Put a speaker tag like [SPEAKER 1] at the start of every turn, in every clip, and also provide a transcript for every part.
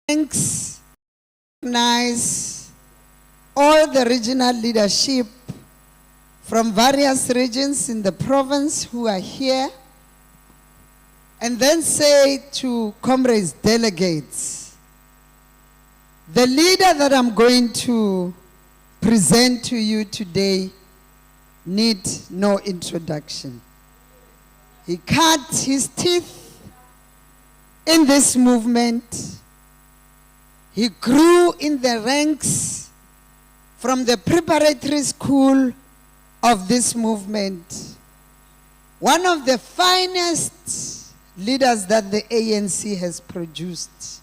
[SPEAKER 1] Thanks, recognize all the regional leadership from various regions in the province who are here, and then say to comrades, delegates, the leader that I'm going to present to you today needs no introduction. He cut his teeth in this movement. He grew in the ranks from the preparatory school of this movement. One of the finest leaders that the ANC has produced.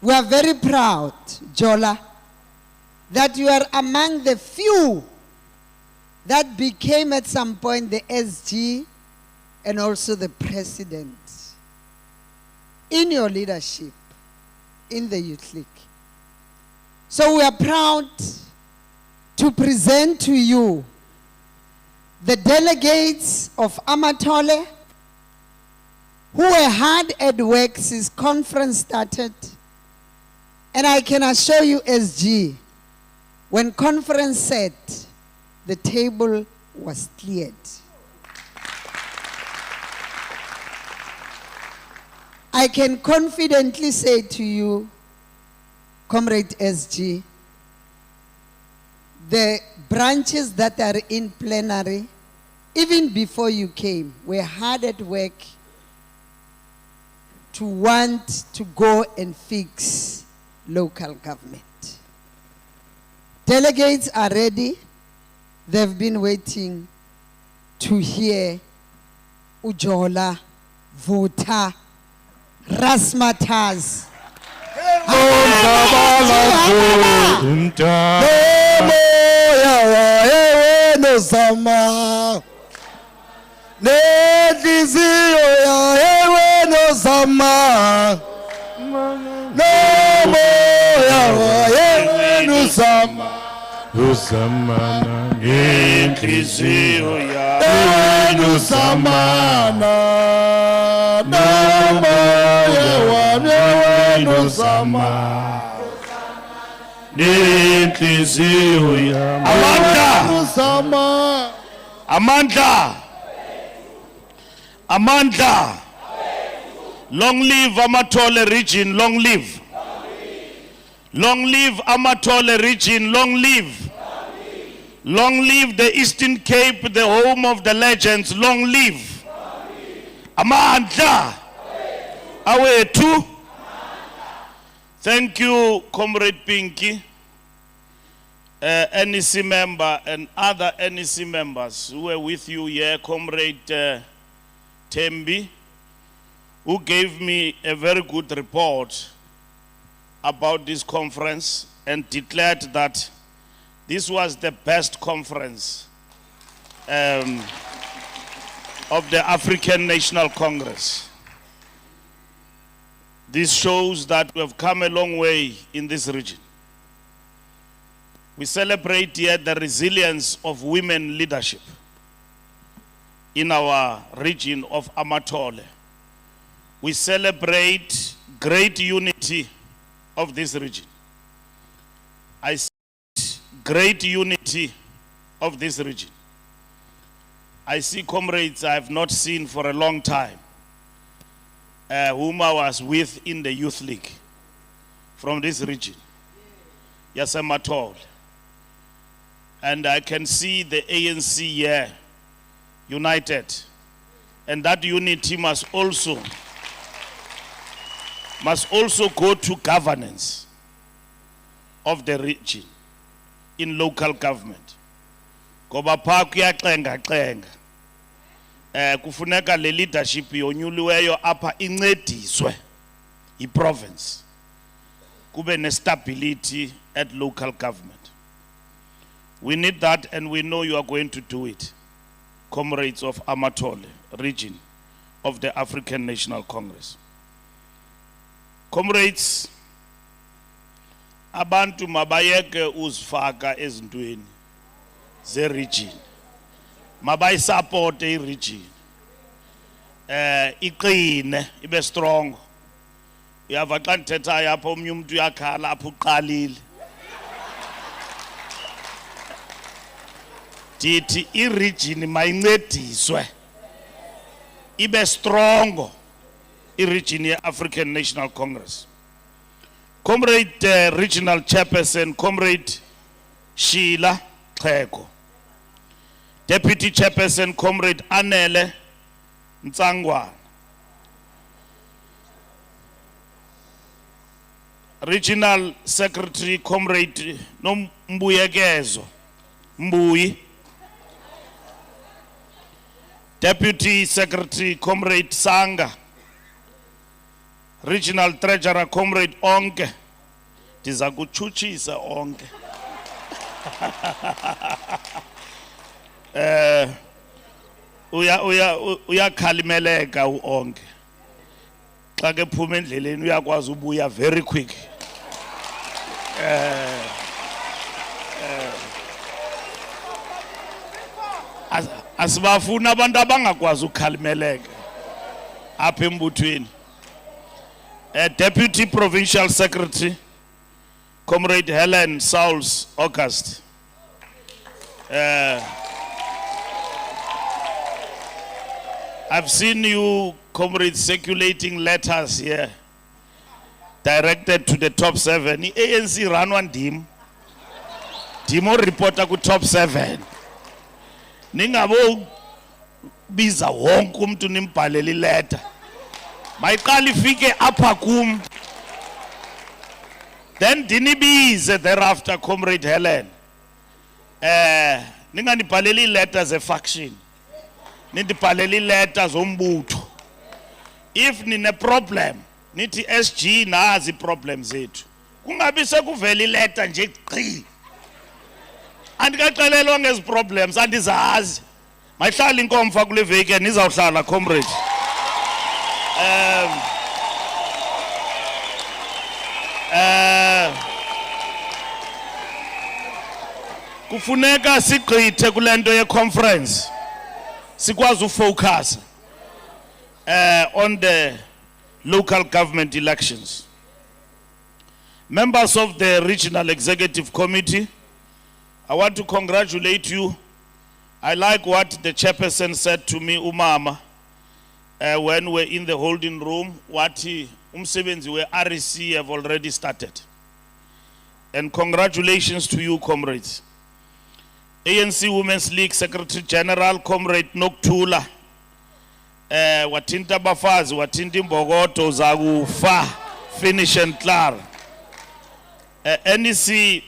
[SPEAKER 1] We are very proud, Jola, that you are among the few that became at some point the SG and also the president in your leadership in the Youth League. So we are proud to present to you the delegates of Amathole who were hard at work since conference started. And I can assure you, SG, when conference said, the table was cleared. I can confidently say to you, Comrade SG, the branches that are in plenary, even before you came, were hard at work to want to go and fix local government. Delegates are ready. They've been waiting to hear Ujola, Vota, Rasmataz.
[SPEAKER 2] Usamana inhliziyo yami usamana namoya wami usamana inhliziyo yami Amandla long live Amathole region, long live. Long live Amathole region, long live. Long live the Eastern Cape, the home of the legends, long live. Amandla. Awe too. Thank you, Comrade Pinky, NEC member and other NEC members who were with you here, Comrade Tembi, who gave me a very good report about this conference and declared that this was the best conference of the African National Congress. This shows that we have come a long way in this region. We celebrate here the resilience of women leadership in our region of Amathole. We celebrate great unity of this region. I see great unity of this region. I see comrades I have not seen for a long time, whom I was with in the Youth League from this region. Yes, Amathole. And I can see the ANC here united. And that unity must also go to governance of the region in local government. Ngoba pha kuyaxenga kufuneka le leadership yonyuliweyo apha incediswe i-province kube ne-stability at local government. We need that, and we know you are going to do it, comrades of Amathole region of the African National Congress. Comrades, abantu mabayeke uzifaka ezintweni ze region. Mabayisupport i region. Iqine, ibe strong. uyava xa ndithethayo apha omnye umuntu uyakhala apha uqalile. Ndithi i-region mayincediswe ibe strongo, i-region ye-African National Congress. Comrade Regional Chairperson, Comrade Sheila Xhego. Deputy Chairperson, Comrade Anele Ntsangwana. Regional Secretary, Comrade Nombuyekezo Mbuyi. Deputy Secretary, Comrade Sanga. Regional Treasurer, Comrade Onke. Ndiza kuchutshisa onke. Uyakhalimeleka uonke. Xa ke phuma endleleni uyakwazi ubuya very quick. Asibafuna abantu abangakwazi ukhalimeleka apha embuthweni. Deputy Provincial Secretary, Comrade Helen Sauls August. I've seen you, comrades, circulating letters here directed to the top 7. ANC run one team. Timo reporter ku top 7. Ningabo biza wonke umuntu nimbhalele letter. Mayiqala ifike apha kum. Then dinibize thereafter, Comrade Helen. Ninganibhaleli letters a faction. Nindibhaleli letters ombutho. If nine problem, nithi SG nazi problems zethu. Kungabi sekuvela iletter nje qhi. Andikaxelelwa ngezi problems andizazi. Mayihlala inkomfa kule veki nizawuhlala, comrade. Kufuneka sigqithe kulento ye conference. Sikwazi ufocus on the local government elections. Members of the Regional Executive Committee, I want to congratulate you. I like what the chairperson said to me, Umama, when we're in the holding room, what umsebenzi we REC have already started. And congratulations to you, comrades. ANC Women's League Secretary General, Comrade Nokuthula. Watinta bafazi, watinta imbokoto zakufa, finish and clear. NEC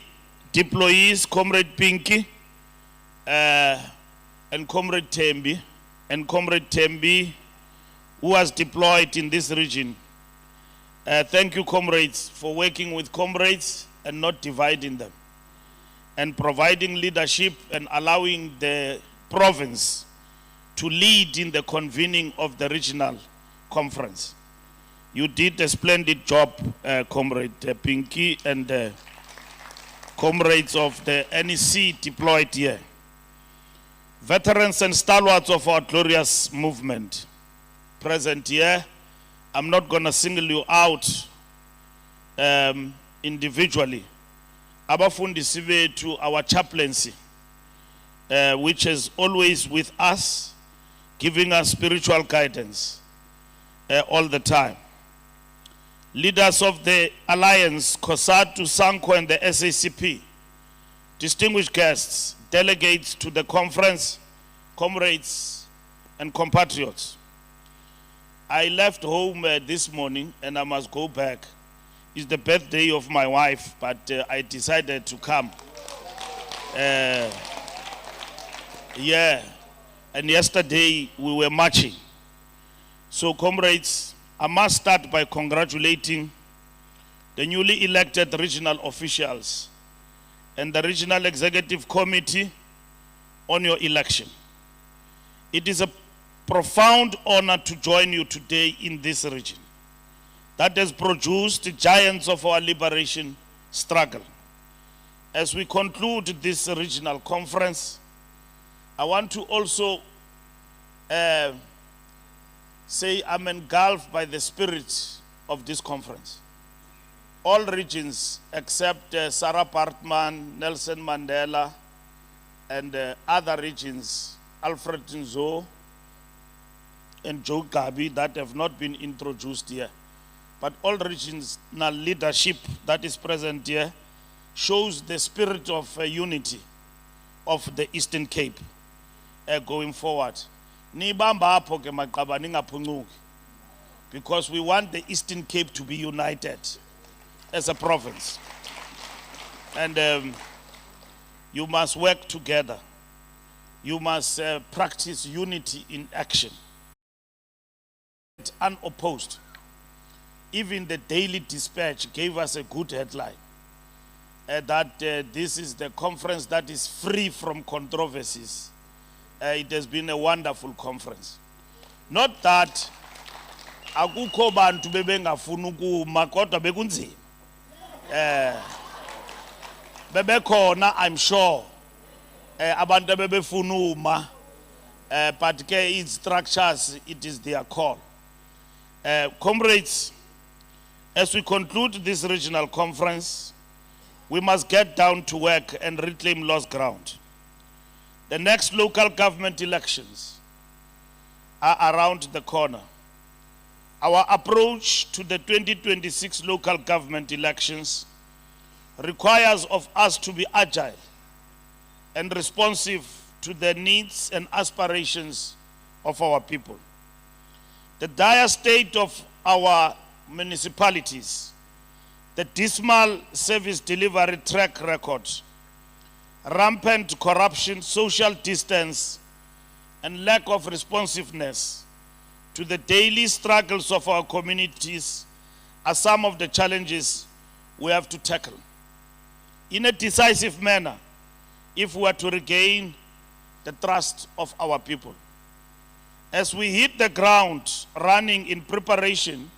[SPEAKER 2] deployees, Comrade Pinky, and Comrade Tembi, who was deployed in this region. Thank you, comrades, for working with comrades and not dividing them, and providing leadership and allowing the province to lead in the convening of the regional conference. You did a splendid job, Comrade Pinky and comrades of the NEC deployed here. Veterans and stalwarts of our glorious movement present here. I'm not going to single you out individually. Abafundisi bethu, our chaplaincy, which is always with us, giving us spiritual guidance all the time. Leaders of the Alliance, COSATU, SANCO, and the SACP, distinguished guests, delegates to the conference, comrades and compatriots. I left home this morning and I must go back. It's the birthday of my wife, but I decided to come. Yeah, and yesterday we were marching. So, comrades, I must start by congratulating the newly elected regional officials and the Regional Executive Committee on your election. It is a profound honor to join you today in this region that has produced the giants of our liberation struggle. As we conclude this regional conference, I want to also say I'm engulfed by the spirit of this conference. All regions except Sarah Partman, Nelson Mandela, and other regions, Alfred Nzo and Joe Gabi, that have not been introduced here. But all regions, now leadership that is present here shows the spirit of unity of the Eastern Cape going forward. Because we want the Eastern Cape to be united as a province. And you must work together. You must practice unity in action. Unopposed. Even the Daily Dispatch gave us a good headline that this is the conference that is free from controversies. It has been a wonderful conference. Not that akukho bantu bebengafuna ukuma kodwa bekunzima. Bebekhona, I'm sure, abantu bebefuna uma, but ke its structures, it is their call. Comrades, as we conclude this regional conference, we must get down to work and reclaim lost ground. The next local government elections are around the corner. Our approach to the 2026 local government elections requires of us to be agile and responsive to the needs and aspirations of our people. The dire state of our municipalities, the dismal service delivery track record, rampant corruption, social distance, and lack of responsiveness to the daily struggles of our communities are some of the challenges we have to tackle in a decisive manner if we are to regain the trust of our people. As we hit the ground running in preparation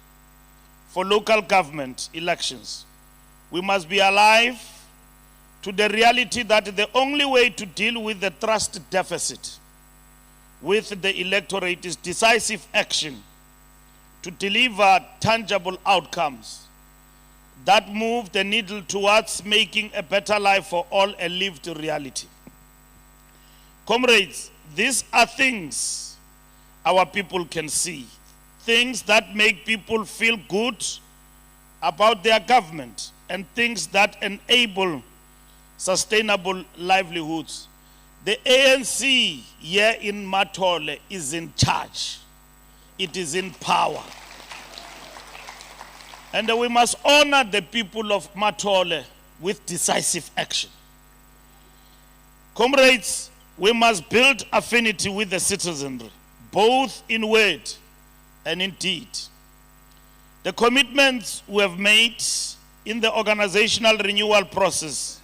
[SPEAKER 2] for local government elections, we must be alive to the reality that the only way to deal with the trust deficit with the electorate is decisive action to deliver tangible outcomes that move the needle towards making a better life for all a lived reality. Comrades, these are things our people can see, things that make people feel good about their government, and things that enable sustainable livelihoods. The ANC here in Amathole is in charge. It is in power. And we must honor the people of Amathole with decisive action. Comrades, we must build affinity with the citizenry, both in word and in deed. The commitments we have made in the organizational renewal process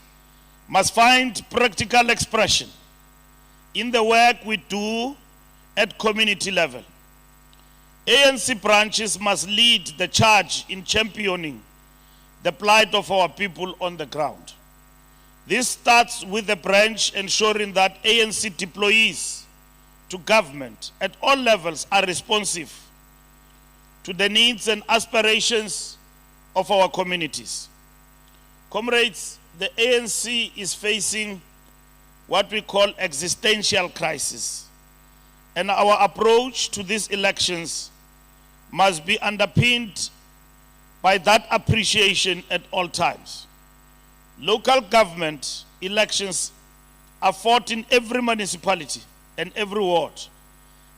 [SPEAKER 2] must find practical expression in the work we do at community level. ANC branches must lead the charge in championing the plight of our people on the ground. This starts with the branch ensuring that ANC deployees to government at all levels are responsive to the needs and aspirations of our communities. Comrades, the ANC is facing what we call existential crisis, and our approach to these elections must be underpinned by that appreciation at all times. Local government elections are fought in every municipality and every ward.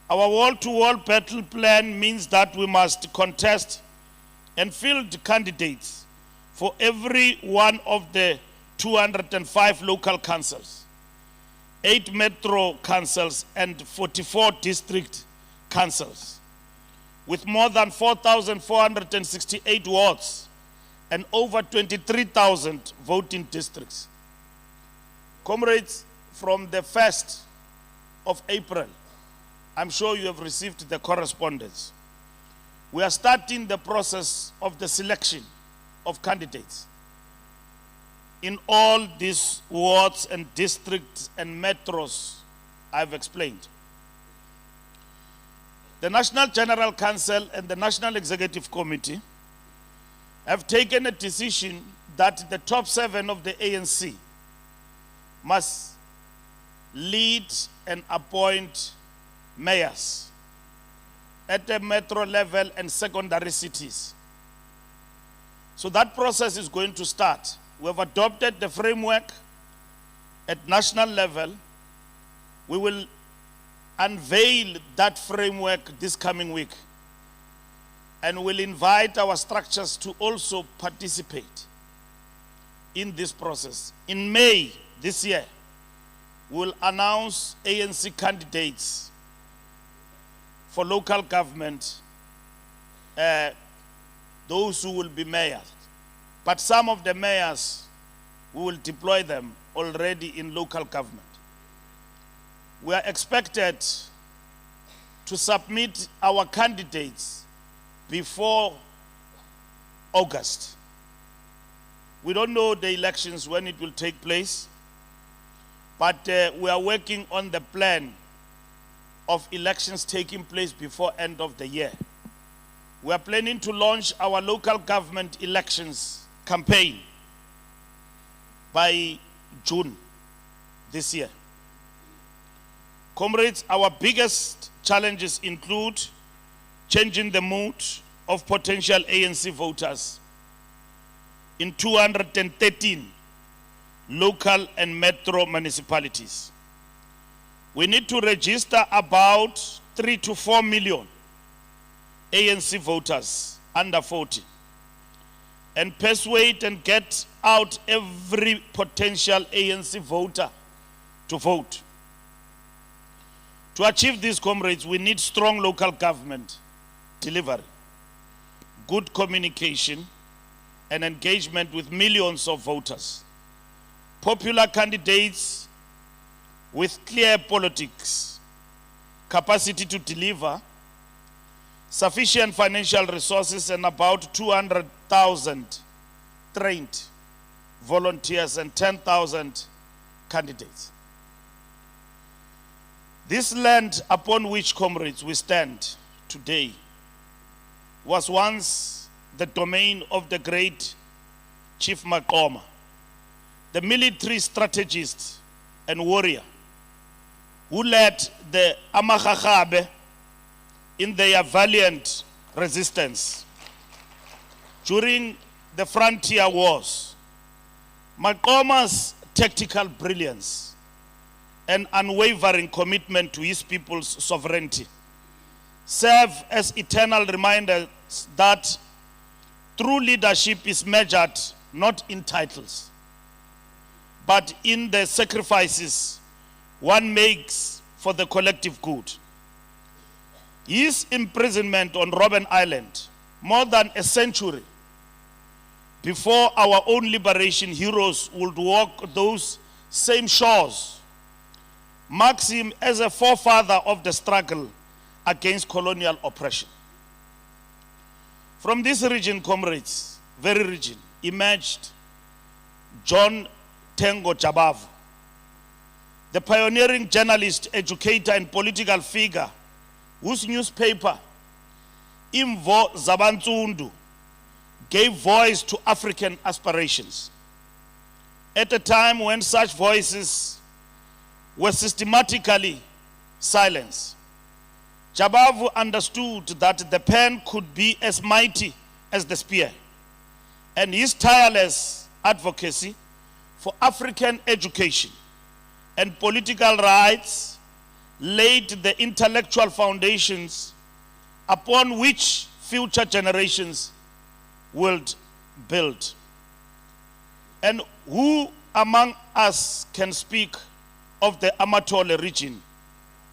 [SPEAKER 2] Our wall-to-wall battle plan means that we must contest and field candidates for every one of the 205 local councils, 8 metro councils, and 44 district councils, with more than 4,468 wards and over 23,000 voting districts. Comrades, from the 1st of April, I'm sure you have received the correspondence. We are starting the process of the selection of candidates in all these wards and districts and metros I've explained. The National General Council and the National Executive Committee have taken a decision that the top 7 of the ANC must lead and appoint mayors at the metro level and secondary cities. So that process is going to start. We have adopted the framework at national level. We will unveil that framework this coming week, and will invite our structures to also participate in this process. In May this year, we will announce ANC candidates for local government, those who will be mayors. But some of the mayors, we will deploy them already in local government. We are expected to submit our candidates before August. We don't know the elections when it will take place, but we are working on the plan of elections taking place before end of the year. We are planning to launch our local government elections campaign by June this year. Comrades, our biggest challenges include changing the mood of potential ANC voters in 213 local and metro municipalities. We need to register about 3 to 4 million ANC voters under 40 and persuade and get out every potential ANC voter to vote. To achieve this, comrades, we need strong local government delivery, good communication, and engagement with millions of voters, popular candidates with clear politics, capacity to deliver, sufficient financial resources, and about 200,000 trained volunteers and 10,000 candidates. This land upon which, comrades, we stand today was once the domain of the great Chief Maqoma, the military strategist and warrior who led the Amathole in their valiant resistance during the frontier wars. Maqoma's tactical brilliance and unwavering commitment to his people's sovereignty serve as eternal reminders that true leadership is measured not in titles, but in the sacrifices one makes for the collective good. His imprisonment on Robben Island, more than a century before our own liberation heroes would walk those same shores, marks him as a forefather of the struggle against colonial oppression. From this region, comrades, very region, emerged John Tengo Jabavu, the pioneering journalist, educator, and political figure whose newspaper, Imvo Zabantsundu, gave voice to African aspirations. At a time when such voices were systematically silenced, Jabavu understood that the pen could be as mighty as the spear, and his tireless advocacy for African education and political rights laid the intellectual foundations upon which future generations would build. And who among us can speak of the Amathole region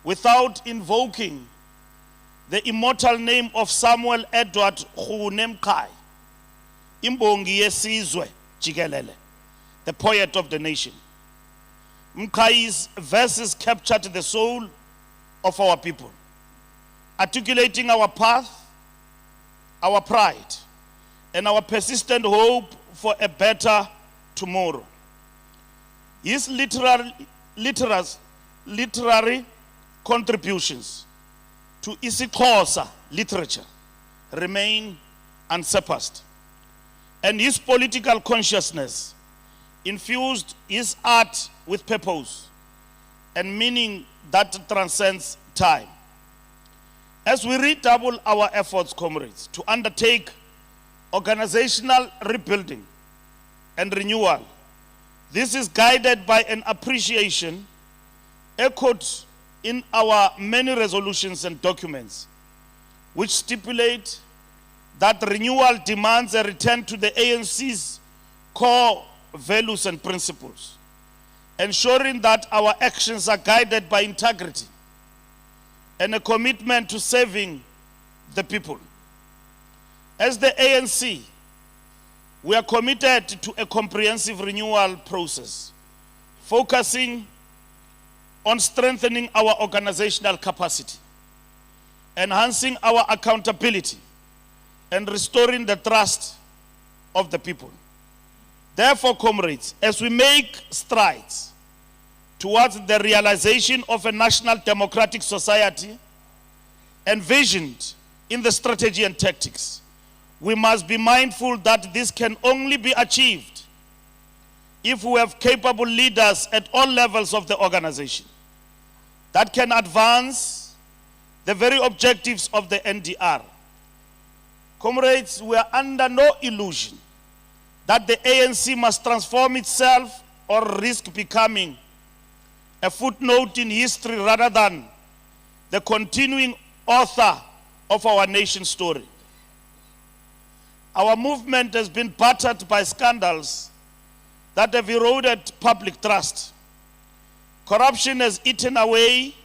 [SPEAKER 2] without invoking the immortal name of Samuel Edward Mqhayi, imbongi yesizwe jikelele, the poet of the nation? Mqhayi's verses captured the soul of our people, articulating our path, our pride, and our persistent hope for a better tomorrow. His literary contributions to isiXhosa literature remain unsurpassed. and his political consciousness infused his art with purpose and meaning that transcends time. As we redouble our efforts, comrades, to undertake organizational rebuilding and renewal, this is guided by an appreciation echoed in our many resolutions and documents, which stipulate that renewal demands a return to the ANC's core values and principles, ensuring that our actions are guided by integrity and a commitment to serving the people. As the ANC, we are committed to a comprehensive renewal process, focusing on strengthening our organizational capacity, enhancing our accountability, and restoring the trust of the people. Therefore, comrades, as we make strides towards the realization of a national democratic society envisioned in the strategy and tactics, we must be mindful that this can only be achieved if we have capable leaders at all levels of the organization that can advance the very objectives of the NDR. Comrades, we are under no illusion that the ANC must transform itself or risk becoming a footnote in history rather than the continuing author of our nation's story. Our movement has been battered by scandals that have eroded public trust. Corruption has eaten away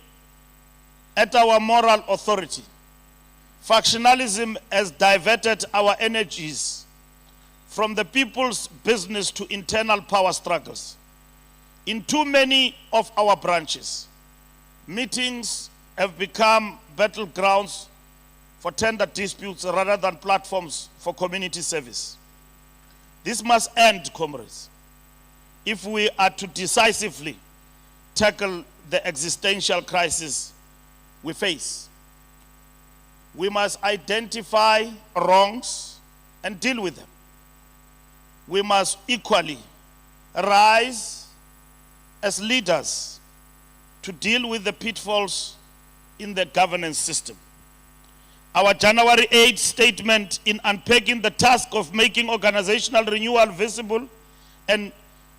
[SPEAKER 2] at our moral authority. Factionalism has diverted our energies from the people's business to internal power struggles. In too many of our branches, meetings have become battlegrounds for tender disputes rather than platforms for community service. This must end, comrades, if we are to decisively tackle the existential crisis we face. We must identify wrongs and deal with them. We must equally rise as leaders to deal with the pitfalls in the governance system. Our January 8 statement in unpacking the task of making organizational renewal visible and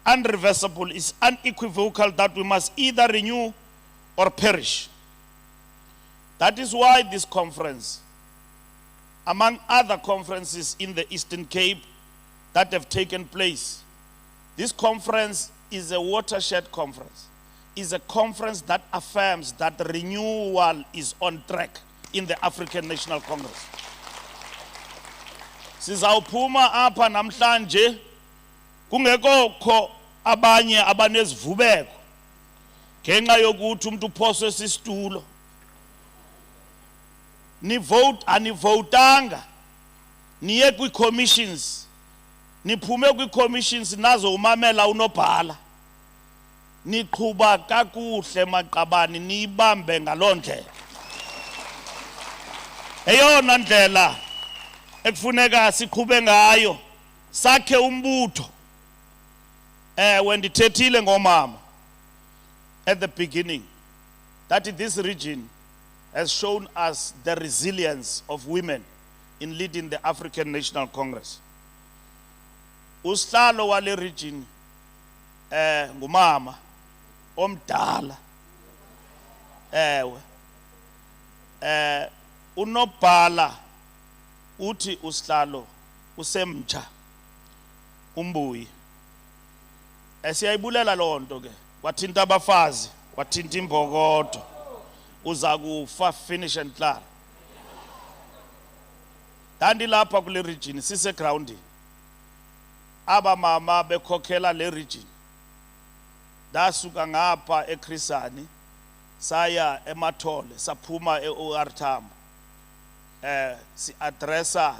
[SPEAKER 2] unreversible is unequivocal that we must either renew or perish. That is why this conference, among other conferences in the Eastern Cape that have taken place, this conference is a watershed conference, is a conference that affirms that renewal is on track in the African National Congress. Sizawuphuma apha namhlanje kungekho abanye abanezivubeko ngenxa yokuthi umuntu uphoswe sisitulo. Ni vote anivotanga, niye kwi-commissions, niphume kwi-commissions nazo umamela unobhala, niqhuba kakuhle maqabani, niyibambe ngaloo ndlela. Eyona ndlela ekufuneka siqhube ngayo sakhe umbutho. When ndithethile ngomama at the beginning that this region has shown us the resilience of women in leading the African National Congress. Usihlalo wale region ngumama omdala. Unobhala uthi usihlalo usemtsha umbuyi. Siyayibulela loo nto ke, wathinta abafazi, wathinta imbokodo, uza kufa finish and clear. Dandi lapha kule region sise grounding. Aba mama bekhokhela le region. Dasuka ngapha eKrisani saya Amathole, saphuma eOR Tambo. Si addressa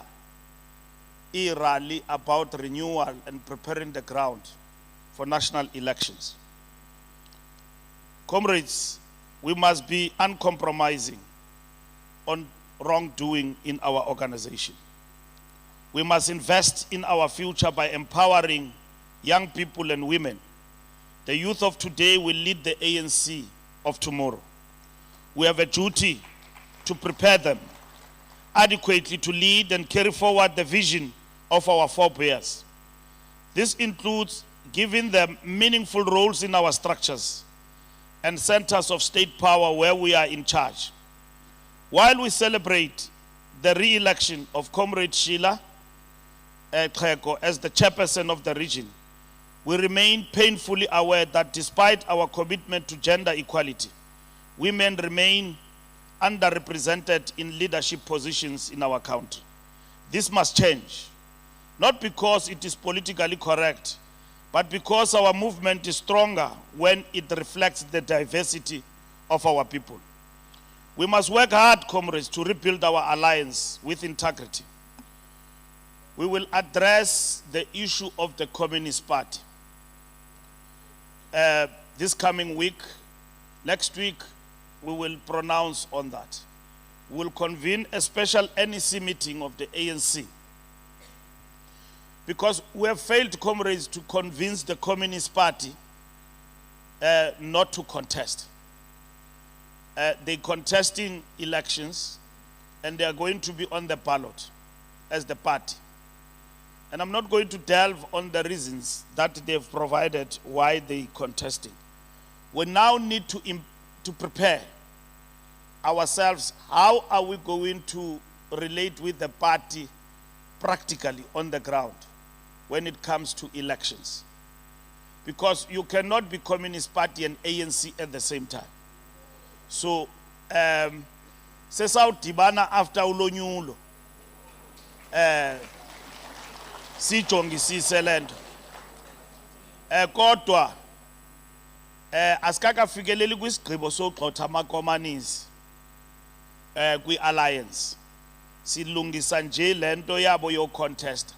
[SPEAKER 2] rally about renewal and preparing the ground for national elections. Comrades, we must be uncompromising on wrongdoing in our organization. We must invest in our future by empowering young people and women. The youth of today will lead the ANC of tomorrow. We have a duty to prepare them adequately to lead and carry forward the vision of our forebears. This includes giving them meaningful roles in our structures and centers of state power where we are in charge. While we celebrate the re-election of Comrade Sheila Xhego as the chairperson of the region, we remain painfully aware that despite our commitment to gender equality, women remain underrepresented in leadership positions in our country. This must change, not because it is politically correct, but because our movement is stronger when it reflects the diversity of our people. We must work hard, comrades, to rebuild our alliance with integrity. We will address the issue of the Communist Party this coming week. Next week, we will pronounce on that. We will convene a special NEC meeting of the ANC because we have failed, comrades, to convince the Communist Party not to contest. They're contesting elections and they are going to be on the ballot as the party. And I'm not going to delve on the reasons that they've provided why they're contesting. We now need to prepare ourselves. How are we going to relate with the party practically on the ground when it comes to elections? Because you cannot be Communist Party and ANC at the same time. So, sesawudibana after ulonyulo, sijongisise lento. Kodwa, asikakafikeleli kwisigqibo sogxotha amakomanisi kwi-alliance. Silungisa nje lento yabo yo contest.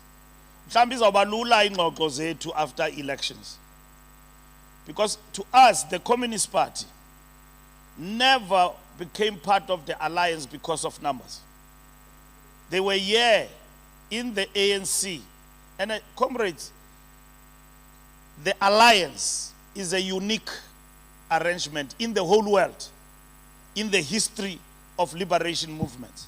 [SPEAKER 2] Mhlawumbe izawuba lula ingxoxo zethu after elections. Because to us, the Communist Party never became part of the alliance because of numbers. They were here in the ANC. And comrades, the alliance is a unique arrangement in the whole world, in the history of liberation movements,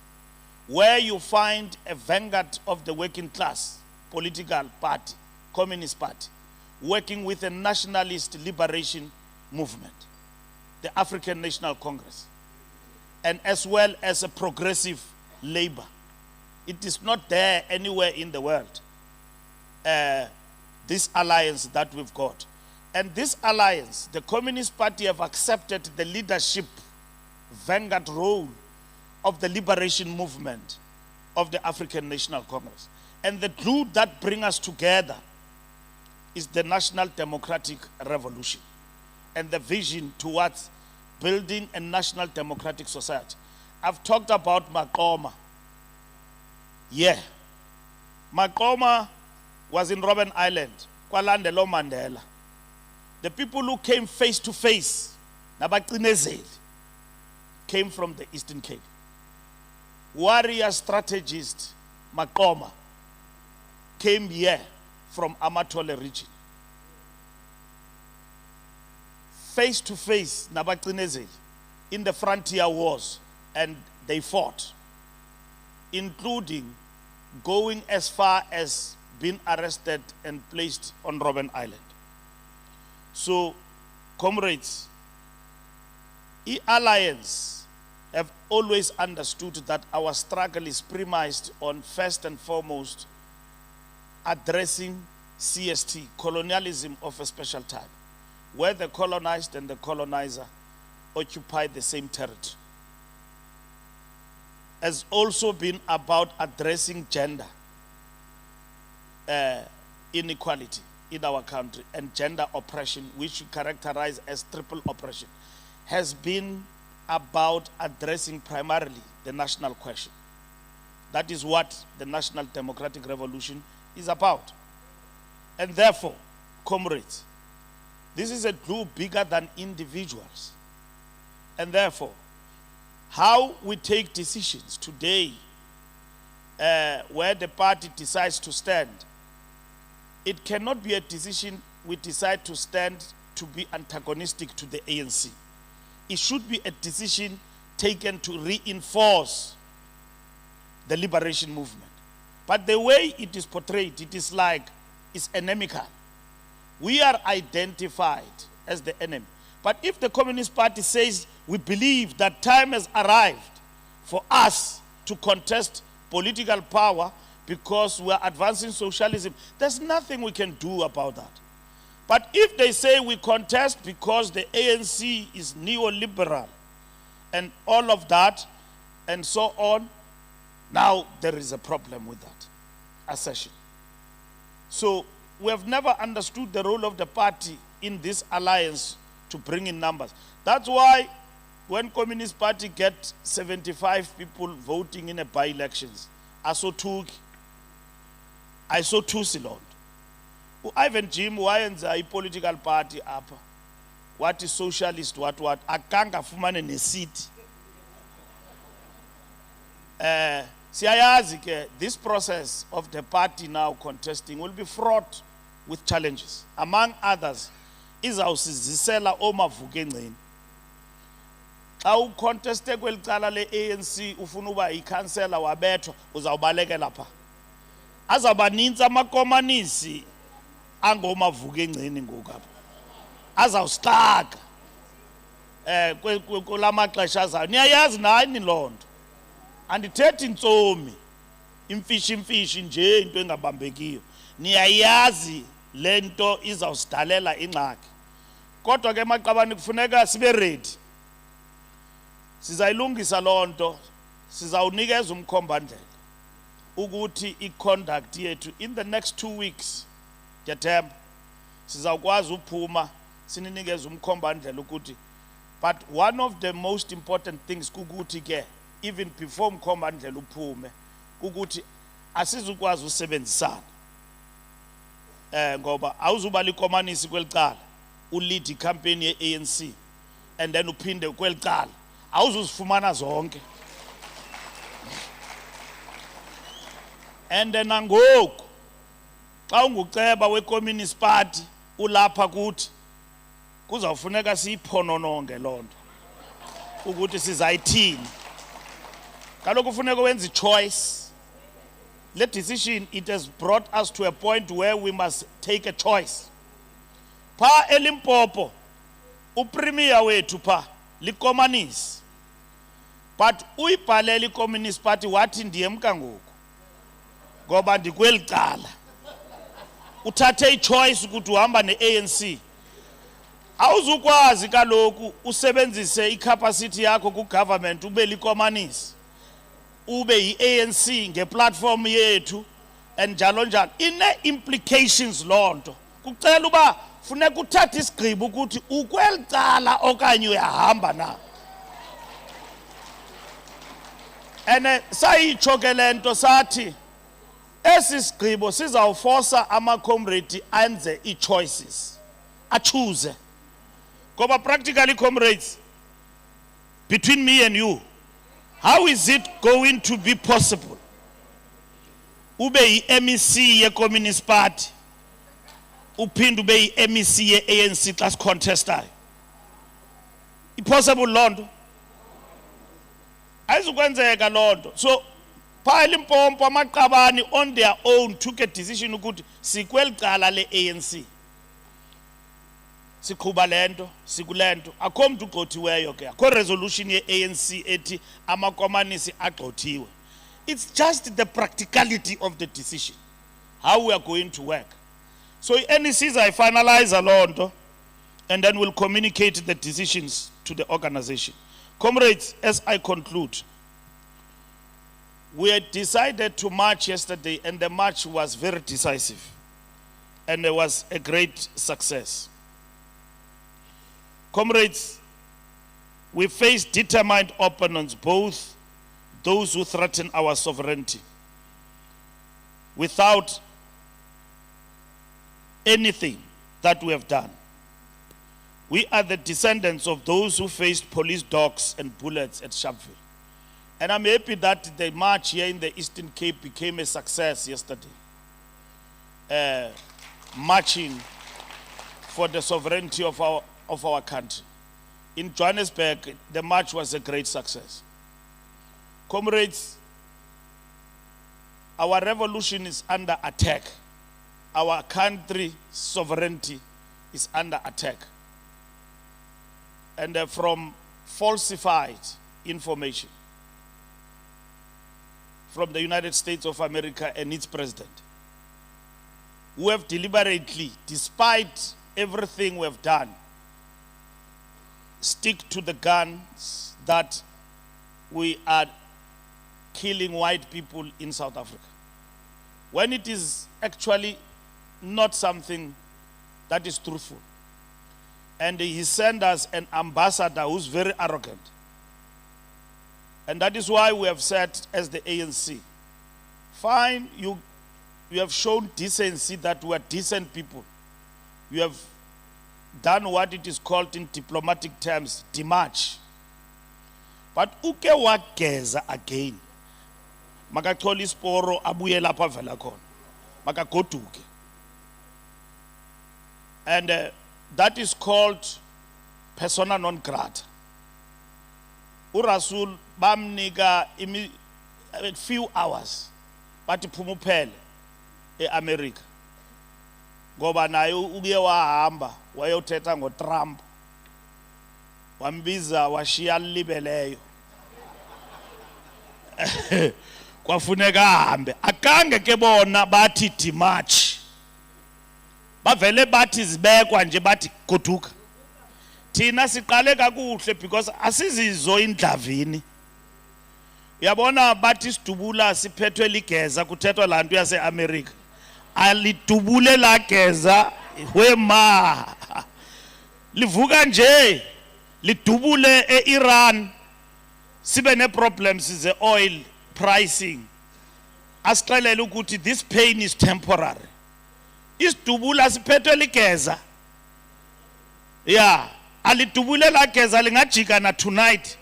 [SPEAKER 2] where you find a vanguard of the working class political party, Communist Party, working with a nationalist liberation movement, the African National Congress, and as well as a progressive labor. It is not there anywhere in the world, this alliance that we've got. And this alliance, the Communist Party have accepted the leadership vanguard role of the liberation movement of the African National Congress. And the glue that brings us together is the National Democratic Revolution and the vision towards building a national democratic society. I've talked about Maqoma. Yeah. Maqoma was in Robben Island, kwalandelo Mandela. The people who came face to face, nabacinezeli, came from the Eastern Cape. Warrior strategist Maqoma came here from Amathole region. Face to face, nabacinezeli, in the frontier wars, and they fought, including going as far as being arrested and placed on Robben Island. So, comrades, E-Alliance have always understood that our struggle is premised on, first and foremost, addressing CST, colonialism of a special type, where the colonized and the colonizer occupy the same territory. Has also been about addressing gender inequality in our country and gender oppression, which we characterize as triple oppression, has been about addressing primarily the national question. That is what the National Democratic Revolution is about. And therefore, comrades, this is a group bigger than individuals. And therefore, how we take decisions today where the party decides to stand, it cannot be a decision we decide to stand to be antagonistic to the ANC. It should be a decision taken to reinforce the liberation movement. But the way it is portrayed, it is like it's inimical. We are identified as the enemy. But if the Communist Party says we believe that time has arrived for us to contest political power because we are advancing socialism, there's nothing we can do about that. But if they say we contest because the ANC is neoliberal and all of that and so on, now there is a problem with that assertion. So we have never understood the role of the party in this alliance to bring in numbers. That's why when Communist Party get 75 people voting in a by-elections, I saw two Silon. Ivan Jim wayenza i-political party apha. What is socialist, what, akanga fumane ne-seat. Siyayazi ke, this process of the party now contesting will be fraught with challenges. Among others, izawusizisela omavuke ngcini. Xa uconteste kwelicala le-ANC ufuna uba ikhansela wabethwa uzawubalekela pha. Azabaninzi amakomanisi angomavuke ngcini ngoku apha. Azawusixaka kula maxesha azayo. Niyayazi nani loo nto. Andithethi ntsomi imfishi nje into engabambekiyo. Niyayazi le nto izawusidalela ingxaki. Kodwa ke maqabani kufuneka sibe ready. Sizayilungisa loo nto, sizawunikeza umkhombandlela ukuthi i-conduct yethu in the next 2 weeks ndiyathemba sizawukwazi uphuma sininikeze umkhombandlela ukuthi, but one of the most important things kukuthi ke even before umkhombandlela uphume kukuthi asizukwazi usebenzisana ngoba awuzuba likomanisi kwelicala ulead icampaign ye-ANC and then uphinde kwelicala awuzuzifumana zonke. And then nangoku xa unguceba we-Communist Party ulapha kuthi kuzawufuneka siyiphonononge loo nto ukuthi sizayithini. Kaloku kufuneka wenze choice. The decision, it has brought us to a point where we must take a choice. Pa elimpopo upremier wethu pa likomanisi. But uyibhalele i-Communist Party wathi ndiyemka ngoku ngoba ndikwelicala. Uthathe i-choice ukuthi uhamba ne-ANC. Awuzukwazi kaloku usebenzise i-capacity yakho ku-government ube likomanisi. Ube yi-ANC nge-platform yethu and njalo njalo. Ine-implications loo nto. Kucela uba funeka uthathe isigqibo ukuthi ukwelicala okanye uyahamba na. And sayitsho ke le nto sathi esi sigqibo sizawuforsa ama-comrade enze i-choices. Achoose. Ngoba practically, comrades, between me and you, how is it going to be possible ube yi-MEC ye-Communist Party uphinde ube yi-MEC ye-ANC xa sicontestayo? Impossible loo nto. Ayizukwenzeka loo nto. So pha eLimpopo amaqabani on their own took a decision ukuthi sikweli cala le-ANC siqhuba lento sikulento. Akho mntu ugxothiweyo ke, akho resolution ye-ANC ethi amakomanisi agxothiwe. It's just the practicality of the decision, how we are going to work. So NECs I finalize loo nto and then we'll communicate the decisions to the organization. Comrades, as I conclude, we had decided to march yesterday and the march was very decisive and it was a great success. Comrades, we face determined opponents, both those who threaten our sovereignty. Without anything that we have done, we are the descendants of those who faced police dogs and bullets at Sharpeville. And I'm happy that the march here in the Eastern Cape became a success yesterday. Marching for the sovereignty of our country. In Johannesburg, the march was a great success. Comrades, our revolution is under attack. Our country's sovereignty is under attack. And from falsified information from the United States of America and its president, who have deliberately, despite everything we have done, stick to the guns that we are killing white people in South Africa, when it is actually not something that is truthful. And he sent us an ambassador who's very arrogant. And that is why we have said, as the ANC, fine, you have shown decency, that we are decent people. You have done what it is called in diplomatic terms, demarch. But uke wageza again. Makacholi sporo abuye lapha vela khona. Makagoduke. And that is called persona non grata. URasul bamnika a few hours bathi phuma uphele eAmerica. Ngoba naye uke wahamba wayothetha ngoTrump. Wambiza washiya libeleyo. Kwafuneka ahambe. Akange ke bona bathi demarch. Bavele bathi zibekwa nje bathi goduka. Thina siqale kakuhle because asizizo indlavini. Uyabona bathi sidubula siphethwe ligeza kuthethwa lantu yaseAmerica. Alidubule la geza wema. Livuka nje lidubule eIran. Sibe ne problems ze oil pricing. Asixelele ukuthi this pain is temporary. Isidubula siphethwe ligeza. Yeah, alidubule la geza lingajika na tonight.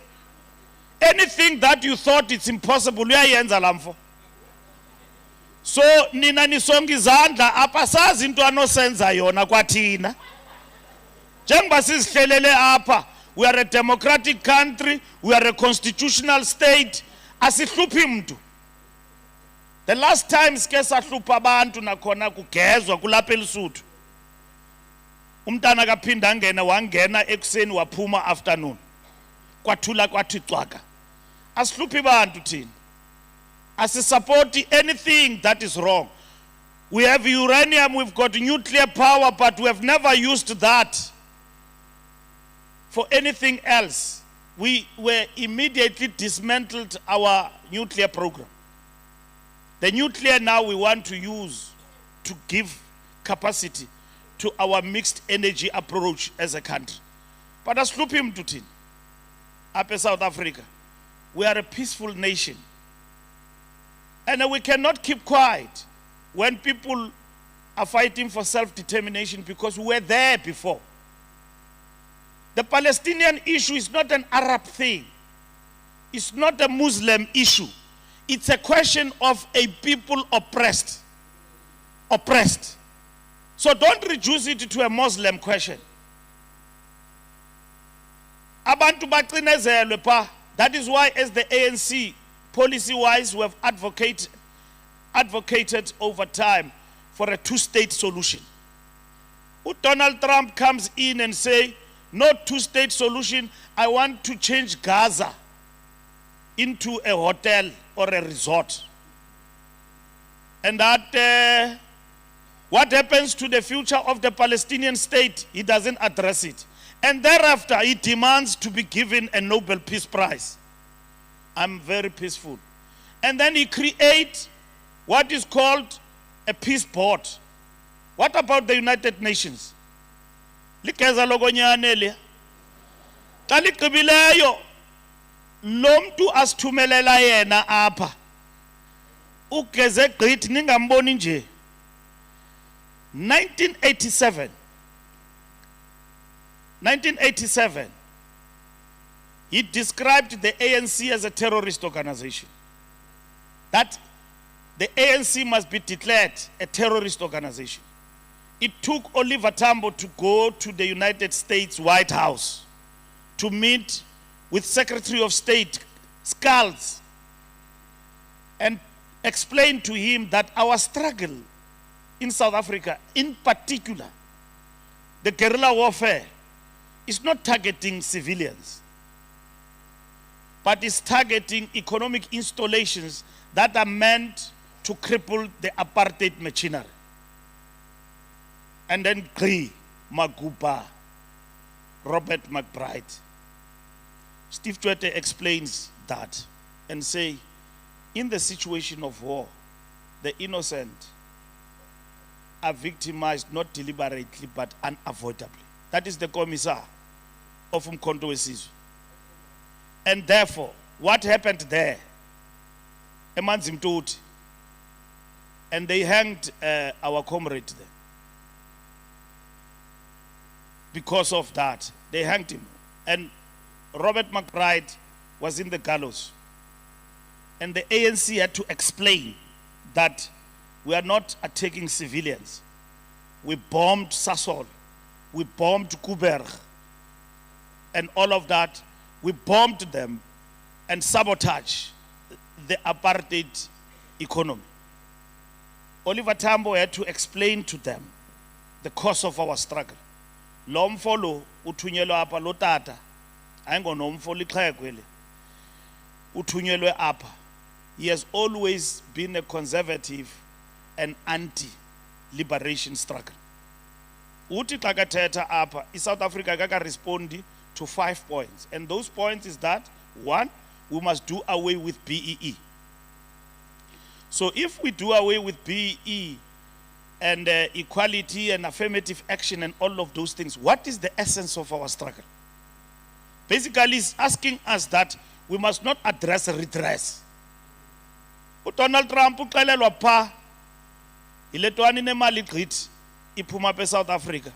[SPEAKER 2] Anything that you thought it's impossible uyayenza lamfo. So nina nisonga izandla apha sazi into anosenza yona kwathina. Njengoba sizihlelele apha, we are a democratic country, we are a constitutional state. Asihluphi mntu. The last time sike sahlupha abantu nakhona kugezwa kulapha eLesotho. Umntana kaphinda angena wangena ekuseni waphuma afternoon. Kwathula kwathi cwaka. Asihluphi bantu thina. Support anything that is wrong. We have uranium, we've got nuclear power, but we have never used that for anything else. We were immediately dismantled our nuclear program. The nuclear now we want to use to give capacity to our mixed energy approach as a country. But as Lupim Tutin, up in South Africa, we are a peaceful nation. And we cannot keep quiet when people are fighting for self-determination because we were there before. The Palestinian issue is not an Arab thing. It's not a Muslim issue. It's a question of a people oppressed. Oppressed. So don't reduce it to a Muslim question. Abantu bacinezelwe pa. That is why, as the ANC, policy-wise, we have advocated over time for a two-state solution. Donald Trump comes in and say, no two-state solution, I want to change Gaza into a hotel or a resort. And that, what happens to the future of the Palestinian state, he doesn't address it. And thereafter, he demands to be given a Nobel Peace Prize. I'm very peaceful. And then he creates what is called a peace board. What about the United Nations? Likeza lokonyane le. Xa ligqibileyo lo mntu asithumelela yena apha. Ugeze gqithi ningamboni nje. 1987. He described the ANC as a terrorist organization. That the ANC must be declared a terrorist organization. It took Oliver Tambo to go to the United States White House to meet with Secretary of State Skulls and explain to him that our struggle in South Africa, in particular, the guerrilla warfare, is not targeting civilians, but is targeting economic installations that are meant to cripple the apartheid machinery. And then Gqi, Magupa, Robert McBride. Steve Tshwete explains that and say, in the situation of war, the innocent are victimized not deliberately but unavoidably. That is the commissar of Umkhonto weSizwe. And therefore, what happened there? Emanzimtoti, and they hanged our comrade there. Because of that, they hanged him. And Robert McBride was in the gallows. And the ANC had to explain that we are not attacking civilians. We bombed Sasol, we bombed Kuberg, and all of that. We bombed them and sabotaged the apartheid economy. Oliver Tambo had to explain to them the cause of our struggle. Lo mfo lo uthunyelwa apha lo tata ayingonomfo lixhego le uthunyelwe apha. He has always been a conservative and anti-liberation struggle. Uthi xa kathetha apha iSouth Africa kaka respondi to 5 points, and those points is that 1, we must do away with BEE. So if we do away with BEE and equality and affirmative action and all of those things, what is the essence of our struggle? Basically, it's asking us that we must not address redress. Donald Trump uxelelwa pha iletwani nemali gqithi iphuma pe South Africa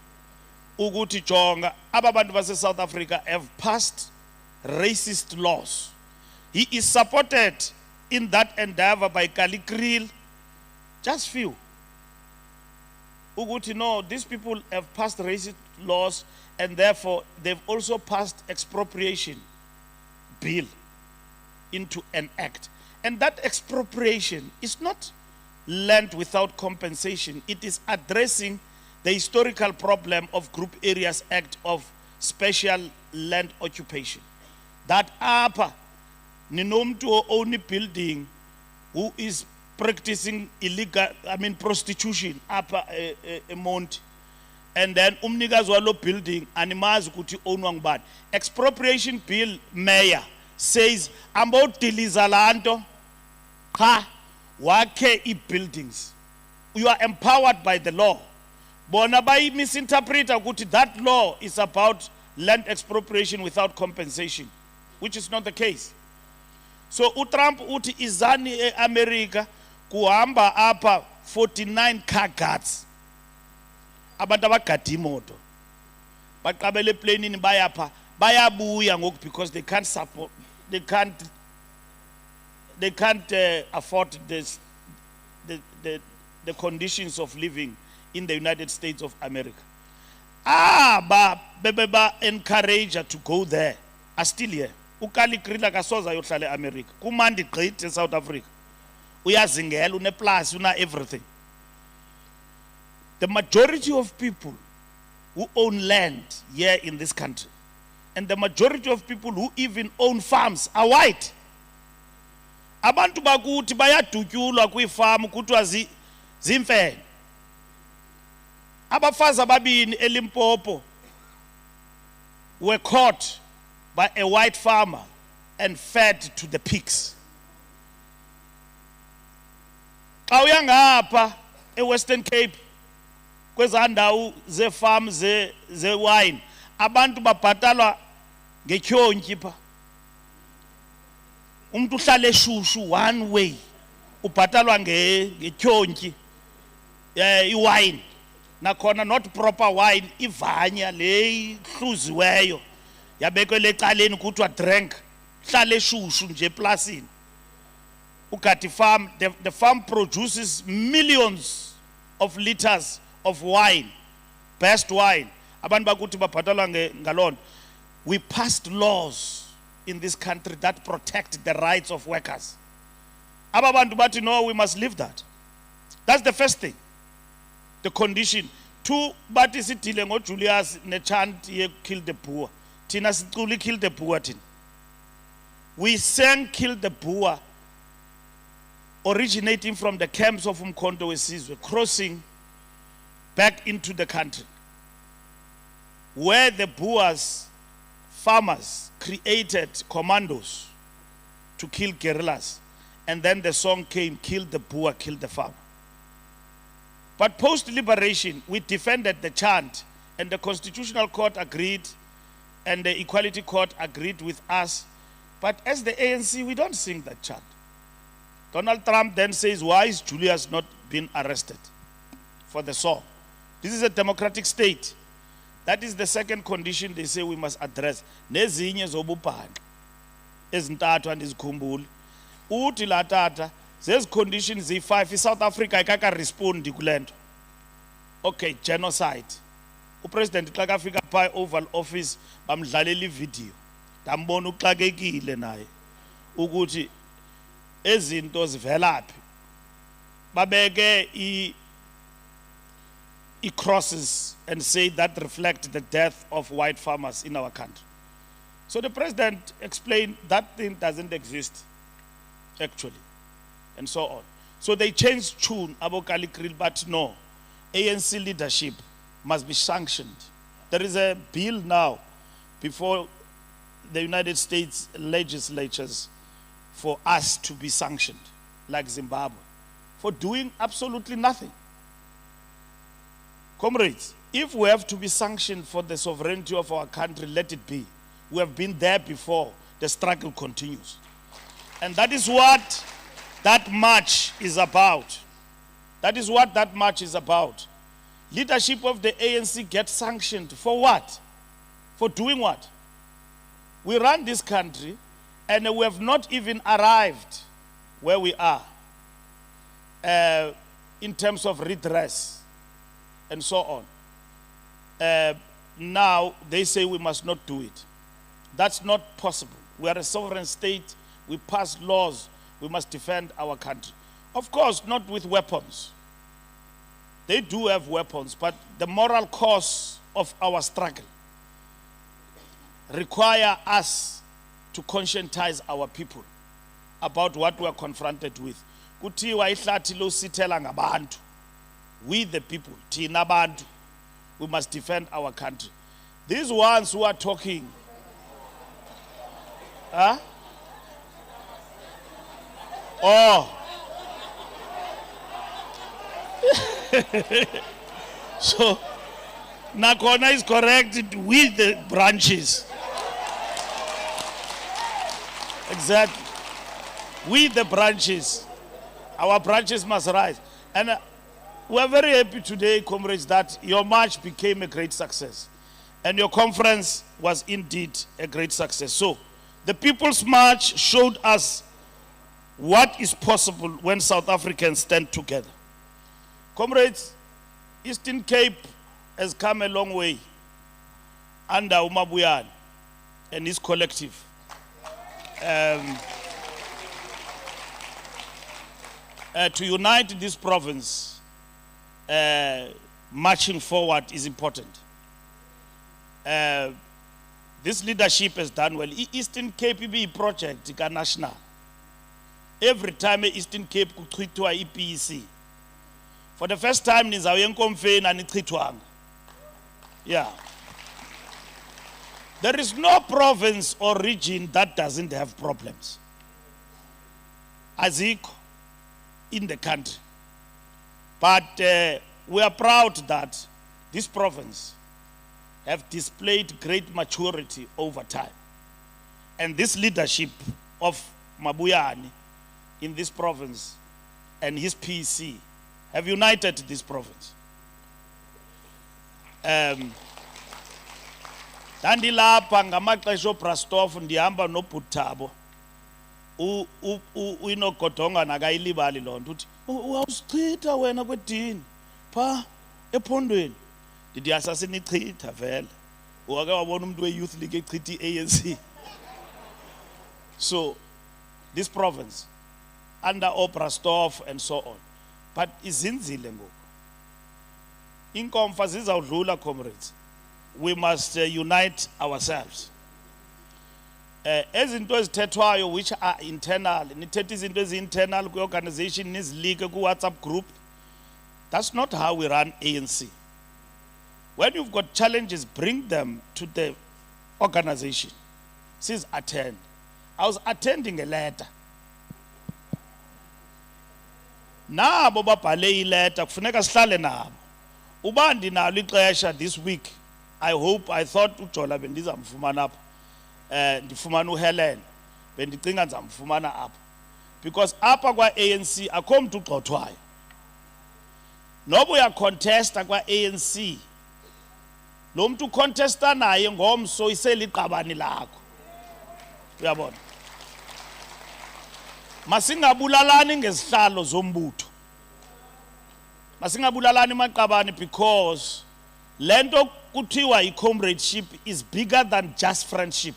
[SPEAKER 2] ukuthi jonga aba bantu base South Africa have passed racist laws. He is supported in that endeavor by Kali Kriel, just few. Uguti, no, these people have passed racist laws and therefore they've also passed expropriation bill into an act. And that expropriation is not land without compensation. It is addressing the historical problem of Group Areas Act of Special Land Occupation. That apa ninomtu o own building who is practicing illegal, prostitution apa eMonti, and then umnikazi walo building animazi ukuthi ownwa ngubani. Expropriation bill mayor says ambodiliza lanto cha wakhe i-buildings. You are empowered by the law. Bona bayi misinterpreta ukuthi that law is about land expropriation without compensation, which is not the case. So uTrump uthi izani eAmerica kuhamba apha 49 car guards. Abantu abagada imoto baqabela eplanini bayapha bayabuya ngoku because they can't support, they can't afford this, the conditions of living in the United States of America. Beba encourage her to go there are still here. Ukali Kriel akasoza yohlala eAmerica. Kumandi gqithi eSouth Africa. Uyazingela uneplus una everything. The majority of people who own land here in this country, and the majority of people who even own farms, are white. Abantu bakuthi bayadutyulwa kwifarm kuthiwa zimfene. Abafazi ababini eLimpopo were caught by a white farmer and fed to the pigs. Xa uyangapha eWestern Cape kwezandawo zefarm zewine, abantu babhatalwa ngetyhontyi pha. Umuntu uhlala eshushu one way ubhatalwa ngetyhontyi iwine, nakhona not proper wine, ivanya le ihluziweyo yabekwe lecaleni kuthiwa drank hlale shushu nje eplasini ugadi farm. The farm produces millions of liters of wine, best wine. Abantu bakuthi babhatalwa ngalona. We passed laws in this country that protect the rights of workers. Ababantu bathi no, we must leave that. That's the first thing. The condition. Two, bathi sidile ngoJulius nechant ye kill the poor. Tina siculi kill the poor tin. We sang kill the poor originating from the camps of Umkhonto wesizwe, crossing back into the country, where the Boers, farmers, created commandos to kill guerrillas. And then the song came, kill the Boer, kill the farmer. But post-liberation, we defended the chant, and the Constitutional Court agreed, and the Equality Court agreed with us. But as the ANC, we don't sing that chant. Donald Trump then says, why is Julius not been arrested for the song? This is a democratic state. That is the second condition they say we must address. Nezinye zobuphangi ezintathu andizikhumbuli. Uthi la tata zezi conditions zi5 iSouth Africa ikaka respond kulento. Okay, genocide. Upresident xa kafika pha Oval Office bamdlalela ivideo. Dambona uxakekile naye ukuthi ezinto zivelaphi. Babeke crosses and say that reflect the death of white farmers in our country. So the president explained that thing doesn't exist, actually, and so on. So they changed tune, Abokali Krill, but no, ANC leadership must be sanctioned. There is a bill now before the United States legislatures for us to be sanctioned, like Zimbabwe, for doing absolutely nothing. Comrades, if we have to be sanctioned for the sovereignty of our country, let it be. We have been there before. The struggle continues. And that is what that march is about. That is what that march is about. Leadership of the ANC gets sanctioned for what? For doing what? We run this country and we have not even arrived where we are in terms of redress and so on. Now they say we must not do it. That's not possible. We are a sovereign state. We pass laws. We must defend our country. Of course, not with weapons. They do have weapons, but the moral cause of our struggle require us to conscientize our people about what we are confronted with. Kuthiwa ihlathi lo sithela ngabantu. We the people, thina bantu, we must defend our country. These ones who are talking, huh? Oh. So, Nakona is correct with the branches. Exactly. With the branches. Our branches must rise. And we are very happy today, comrades, that your march became a great success. And your conference was indeed a great success. So, the People's March showed us what is possible when South Africans stand together. Comrades, Eastern Cape has come a long way under Umabuyane and his collective. To unite this province, marching forward is important. This leadership has done well. Eastern Cape is a project national. Every time Eastern Cape kuchithwa EPEC. For the first time, nizawuyenkomfeni anichithwanga. Yeah. There is no province or region that doesn't have problems. Azikho in the country. But we are proud that this province have displayed great maturity over time. And this leadership of Mabuyane in this province and his PC have united this province. Ndandilapha ngamaxesha oBrastoff ndihamba noBhuthabo. Uinogodonga nakayilibali loo nto uthi uyawusichitha wena kwedini pha ephondweni. Ndithi asasinichitha vele. Wake wabona umuntu we-youth league echitha i-ANC. So this province under Obrastoff and so on, but izinzile ngoku. Inkomfa zizawudlula, comrades. We must unite ourselves. Ezinto ezithethwayo which are internal, nithetha izinto ezi-internal kwi-organization nizilike ku-WhatsApp group. That's not how we run ANC. When you've got challenges, bring them to the organization. Says attend. I was attending a letter. Nabo babhale ileta kufuneka sihlale nabo. Uba ndinalo ixesha this week. I thought uJola bendizamfumana apha. Ndifumana uHelen. Bendicinga ndizamfumana apha. Because apha kwa ANC akho mntu ugxothwayo. Noba uyacontesta kwa ANC. Lo mntu contesta naye ngomso iseliqabani lakho. Uyabona? Masingabulalani ngezihlalo zombutho. Masingabulalani maqabani because lento kuthiwa i-comradeship is bigger than just friendship.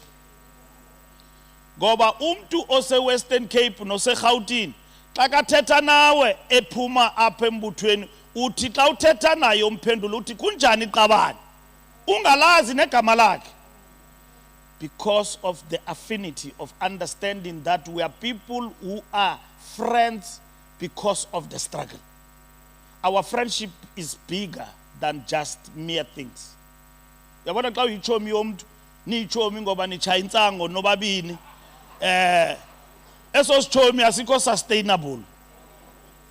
[SPEAKER 2] Ngoba umntu ose-Western Cape nose-Gauteng xa kathetha nawe ephuma apha embuthweni uthi xa uthetha naye umphendula uthi kunjani iqabani ungalazi negama lakhe. Because of the affinity of understanding that we are people who are friends because of the struggle. Our friendship is bigger than just mere things. Yabona xa uyichomi yomntu niyichomi ngoba nitshaya intsango nobabini eso sichomi asikho sustainable.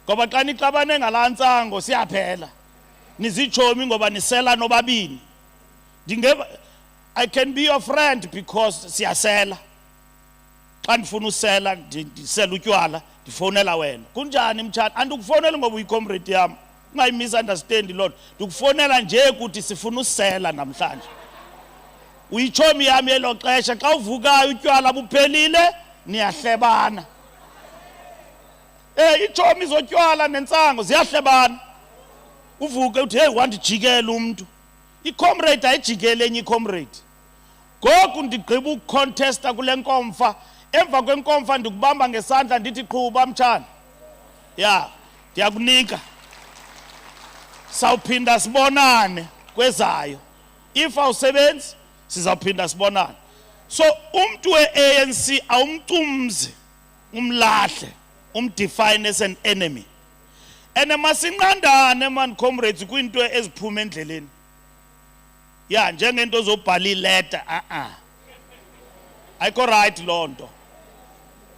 [SPEAKER 2] Ngoba xa nixabane ngala ntsango siyaphela. Nizichomi ngoba nisela nobabini. I can be your friend because siyasela. Xa ndifuna usela ndisela utywala ndifonela wena. Kunjani mtshana? Andikufonela ngoba uyicomrade yami. Ungayi-misunderstand loo nto. Ndikufonela nje ukuthi sifuna usela namhlanje. Uyichomi yami elo xesha xa uvukayo utywala buphelile niyahlebana. Ichomi zotywala nentsango ziyahlebana. Uvuke uthi hey wandijikela umuntu. I-comrade ayijikele enye i-comrade. Ngoku ndigqiba ukucontesta kule nkomfa. Emva kwenkomfa ndikubamba ngesandla ndithi qhuba mtshana. Ya, ndiyakunika. Sawuphinda sibonane kwezayo. If awusebenzi sizawuphinda sibonane. So umntu we-ANC awumcumzi umlahle umdefine as an enemy. Ene masinqandane man comrades kwinto eziphuma endleleni. Ya njengento zobhala ileta ayikho right loo nto.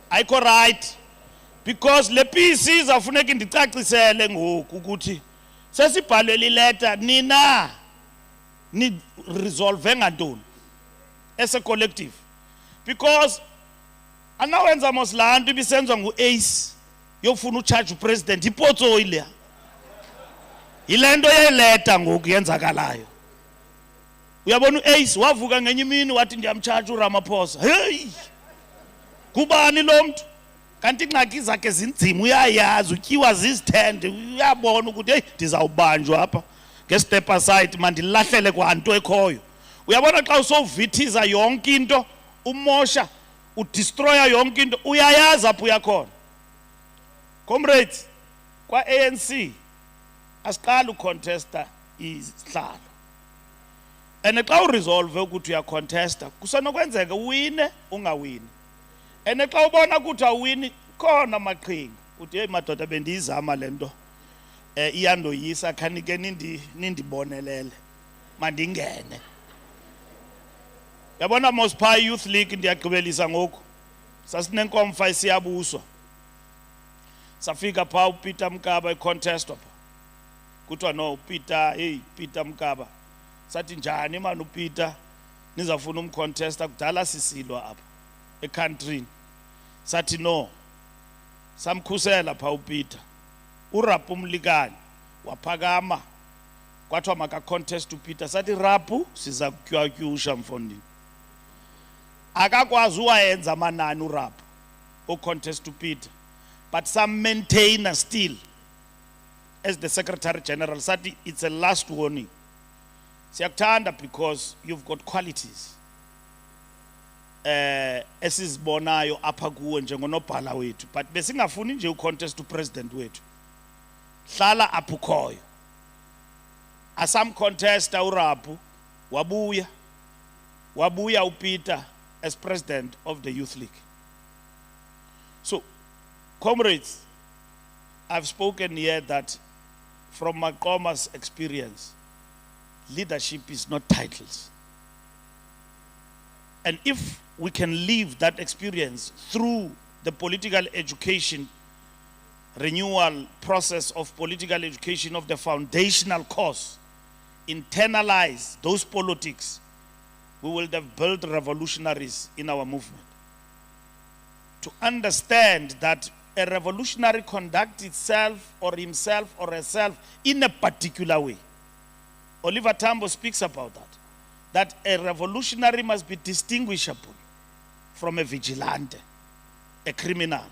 [SPEAKER 2] Ayikho right because le PC izafuneka indicacisele ngoku ukuthi sesibhalwe ileta nina ni resolve ngantoni as a collective because anawenza moslanto ibisenziwa ngu-Ace yofuna ucharge upresident ipotso ile yilento yeleta ngoku yenzakalayo. Uyabona uAce wavuka ngenye imini wathi ndiyamcharge uRamaphosa. Hey! Kubani lo muntu? Kanti ingxaki zakhe zinzima uyayazi utyiwa zizithende uyabona ukuthi hey ndizawubanjwa apha nge-step aside mandilahlele kwanto ekhoyo. Uyabona xa usovithiza yonke into umosha udestroya yonke into uyayazi apho uyakhona. Comrades kwa-ANC asiqala ucontesta isihlalo. And xa uresolve ukuthi uyacontesta kusenokwenzeka uwine ungawini. And xa ubona ukuthi awini khona amaqhinga uthi hey madoda bendiyizama lento iyandoyisa khanike nindibonelele mandingene. Yabona Mospa Youth League ndiyagqibelisa ngoku sasinenkomfa isiyabuswa. Safika pha uPeter Mkaba econtest apha. Kuthiwa no Peter hey Peter Mkaba. Sathi njani manje uPeter nizafuna umcontesta kudala sisilwa apha ecountry. Sathi no samkhusela pha uPeter. Urap umlikani waphakama kwathiwa maka contest uPeter sathi rapu siza kutywatyusha mfondini akakwazi uwayenza amanani urapu o contest uPeter but some maintainer still as the Secretary General sathi it's a last warning siyakuthanda because you've got qualities esizibonayo apha kuwe njengonobhala wethu but besingafuni nje ucontest upresident wethu hlala apukhoyo asam contest urapu wabuya uPeter as president of the Youth League. So comrades, I've spoken here that from Maqoma's experience, leadership is not titles. And if we can live that experience through the political education renewal process of political education of the foundational course, internalize those politics, we will have built revolutionaries in our movement. To understand that a revolutionary conducts itself or himself or herself in a particular way. Oliver Tambo speaks about that a revolutionary must be distinguishable from a vigilante, a criminal.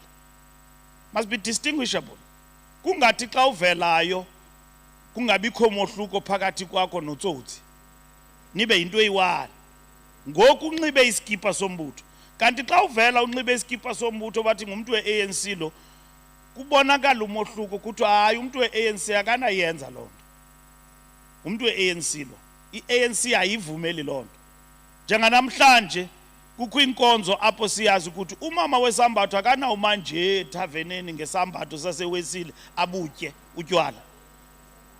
[SPEAKER 2] Must be distinguishable. Kungathi xa uvelayo kungabikho mohluko phakathi kwakho notsotsi nibe into eyiwani ngoku unxibe iskipa sombutho kanti xa uvela unxibe iskipa sombutho bathi ngumuntu weANC lo kubonakala umohluko kuthi hayi umuntu weANC akanayenza lonto umuntu weANC lo iANC ayivumeli lonto njenganamhlanje kukho inkonzo apho siyazi ukuthi umama wesambatho akanawuma nje ethaveneni ngesambatho sasewesile abutye utywala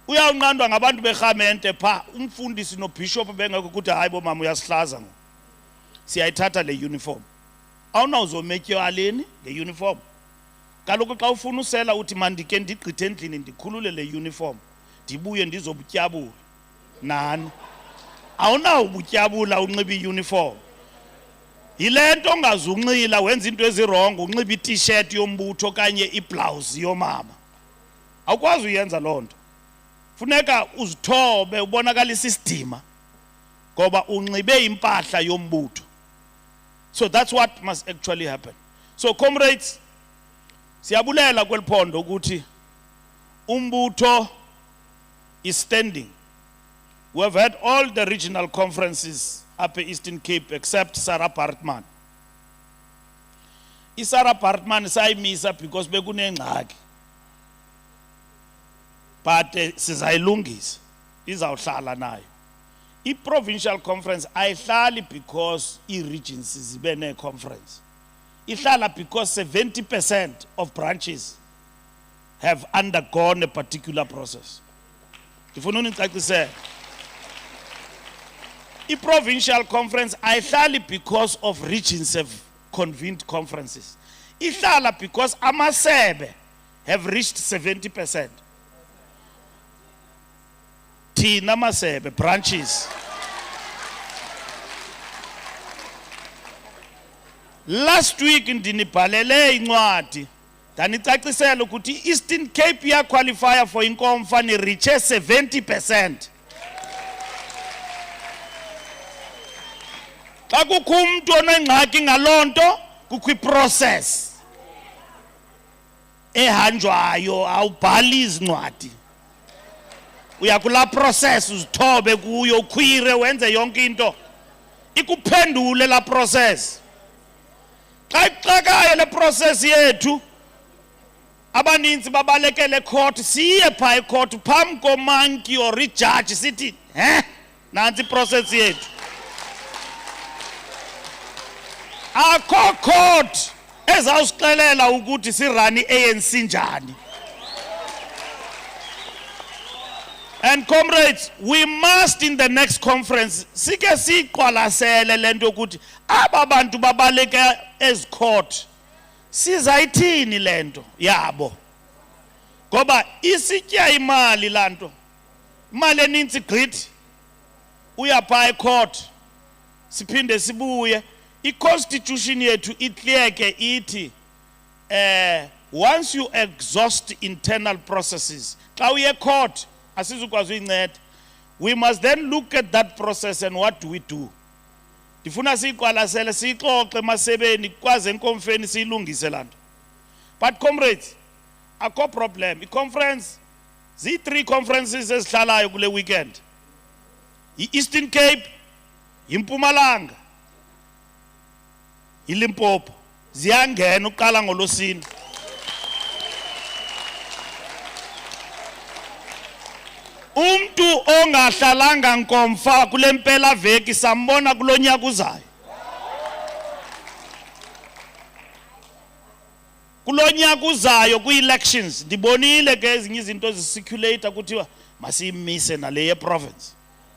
[SPEAKER 2] uyawunqandwa ngabantu berhamente pha umfundisi nobishop bengekho ukuthi hayi bo mama uyasihlaza ngo siyayithatha le uniform awunawuzometyaleni le uniform kaloku xa ufuna usela uthi mandike ndigqithe endlini ndikhulule le uniform ndibuye ndizobutyabula nani awunawubutyabula unxiba iuniform yilento ongazunxila wenza into ezirong unxiba i-t-shirt yombutho kanye iblouse yomama awukwazi uyenza lonto funeka uzithobe ubonakalisa isidima ngoba unxibe impahla yombutho. So that's what must actually happen. So comrades, siyabulela kweliphondo ukuthi umbutho is standing. We have had all the regional conferences up at Eastern Cape except Sarah Partman. Sarah Partman sayimisa because bekunengxaki. But sizayilungisa izawuhlala nayo. I-provincial conference ayihlali because i-regions zibe ne-conference. Ihlala because 70% of branches have undergone a particular process. Ndifuna unicacisele. I-provincial conference ayihlali because of regions have convened conferences. Ihlala because amasebe have reached 70%. Thina masebe branches. Last week ndinibhalele incwadi ndanicacisela ukuthi Eastern Cape ya qualifier for inkomfa ni reach 70%. Xa kukho umuntu onengxaki ngalonto kukho iprocess ehanjwayo awubhali izincwadi uyakula process uzithobe kuyo ukhwire wenze yonke into ikuphendule la process xa ixakayo le process yethu abaninzi babalekele court siye pha ecourt phambi komanki or ijudge sithi nansi process yethu akho court ezawusixelela ukuthi sirani ANC njani. And comrades, we must in the next conference sike siqwalasele lento ukuthi aba bantu babaleka ez court sizayithini lento yabo ngoba isitya imali lanto imali eninzi gqithi uyapha ecourt siphinde sibuye i-constitution yethu iclear ithi once you exhaust internal processes xa uye court asizukwazi uyinceda We must then look at that process and what do we do. Ndifuna siyiqwalasele sixoxe emasebeni kwaze enkonfeni siyilungise lanto. But comrades, akho problem. I-conference, zi-3 conferences ezihlalayo kule weekend. I-Eastern Cape, iMpumalanga, iLimpopo. Ziyangena uqala ngolosini. Umntu ongahlalanga nkomfa kule mpela veki sambona kulonyaka uzayo. Kulonyaka uzayo kwi-elections ndibonile ke ezinye izinto zicirculate kuthiwa masiyimise nale ye-province.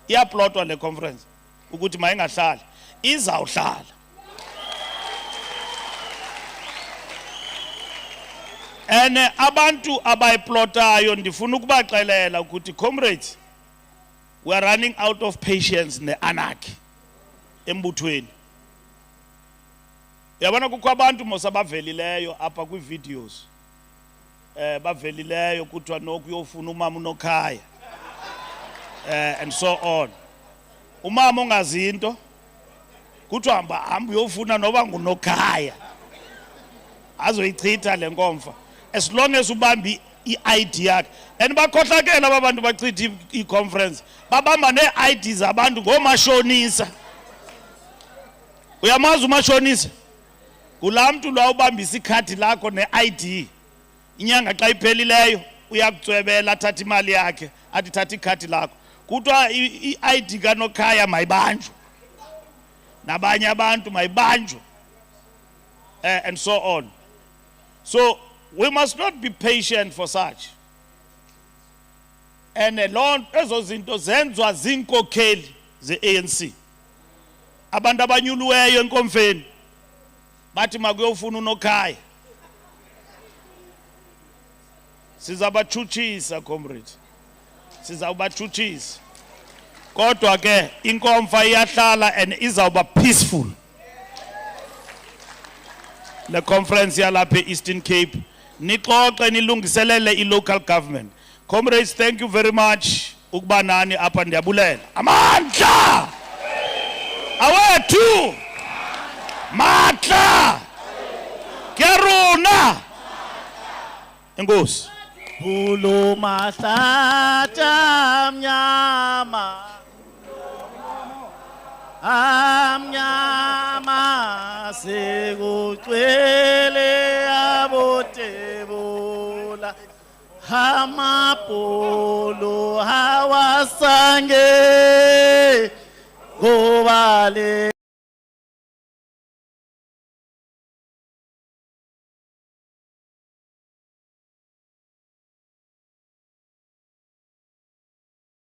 [SPEAKER 2] Iyaplotwa le conference ukuthi mayingahlali, izawuhlala. And abantu abayiplotayo ndifuna ukubaxelela ukuthi comrades, we are running out of patience ne-anarchy embuthweni. Yabona kukho abantu mosabavelileyo apha kwi-videos. Bavelileyo kuthiwa nokuyofuna umama unokhaya. And so on. Umama ongazinto kuthiwa hamba uyofuna noba ngunokhaya. Azoyichitha le nkomfa. As long as ubambi i-ID yakhe. And bakhohlakela abantu bachitha i-conference. Babamba ne-ID zabantu ngomashonisa. Uyamazi umashonisa? Kula mntu lo ubambisa ikhadi lakho ne-ID. Inyanga xa iphelileyo uyakucwebela athatha imali yakhe athi thatha ikhadi lakho. Kuthiwa i-ID kanokhaya mayibanjwe. Nabanye abantu mayibanjwe. And so on. So we must not be patient for such. And ezo zinto zenzwa zinkokheli ze-ANC. Abantu abanyuluweyo enkomfeni bathi makuyofuna unokhaya. Sizabachutshisa comrade. Sizawubachutshisa. Kodwa ke inkomfa iyahlala and izawuba peaceful. Le conference yalapha e-Eastern Cape nixoxe nilungiselele i-local government. Comrades, thank you very much ukuba nani apha ndiyabulela. Amandla! Awethu! Matla! Keruna! Enkosi.
[SPEAKER 3] Bulu mahlata mnyama amnyama sekugcwele abotebula amapolo hawasange ngobale